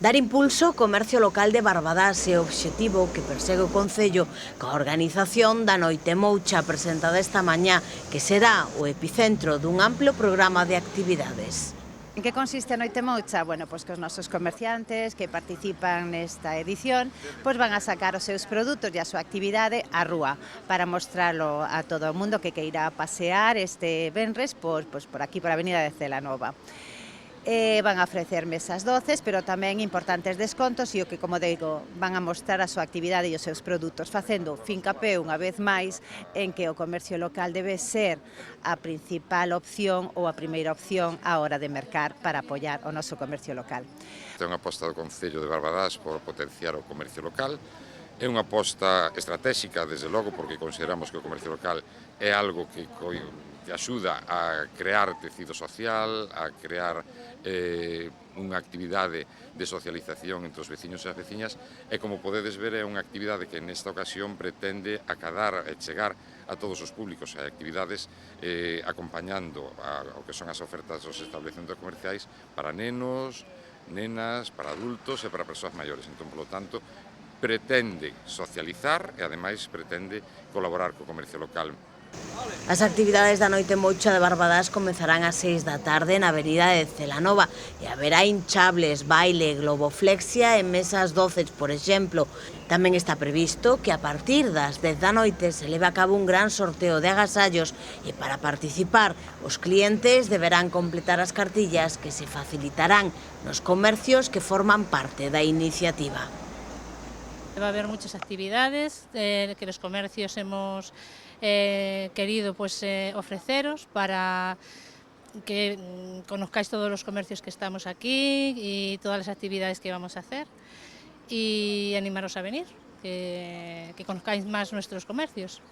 Dar impulso ao comercio local de Barbadás é o obxectivo que persegue o Concello coa organización da Noite Moucha presentada esta mañá, que será o epicentro dun amplo programa de actividades. En que consiste a Noite Moucha? Bueno, pois que os nosos comerciantes que participan nesta edición pois van a sacar os seus produtos e a súa actividade á rúa para mostralo a todo o mundo que queira pasear este venres por aquí, por a avenida de Celanova. Van a ofrecer mesas doces, pero tamén importantes descontos e o que, como digo, van a mostrar a súa actividade e os seus produtos, facendo fincapé unha vez máis en que o comercio local debe ser a principal opción ou a primeira opción á hora de mercar para apoiar o noso comercio local. É unha aposta do Concello de Barbadás por potenciar o comercio local. É unha aposta estratégica, desde logo, porque consideramos que o comercio local é algo que axuda a crear tecido social, a crear unha actividade de socialización entre os veciños e as veciñas, e como podedes ver é unha actividade que nesta ocasión pretende acadar e chegar a todos os públicos e actividades acompañando o que son as ofertas dos estabelecementos comerciais para nenos, nenas, para adultos e para persoas maiores. Entón, polo tanto, pretende socializar e, ademais, pretende colaborar co comercio local. As actividades da Noite Moucha de Barbadás comezarán ás 6 da tarde na avenida de Celanova e haberá hinchables, baile, globoflexia e mesas doces, por exemplo. Tamén está previsto que a partir das 10 da noite se leve a cabo un gran sorteo de agasallos e para participar os clientes deberán completar as cartillas que se facilitarán nos comercios que forman parte da iniciativa. Va a haber muchas actividades que los comercios hemos querido ofreceros para que conozcáis todos los comercios que estamos aquí y todas las actividades que vamos a hacer y animaros a venir, que conozcáis más nuestros comercios.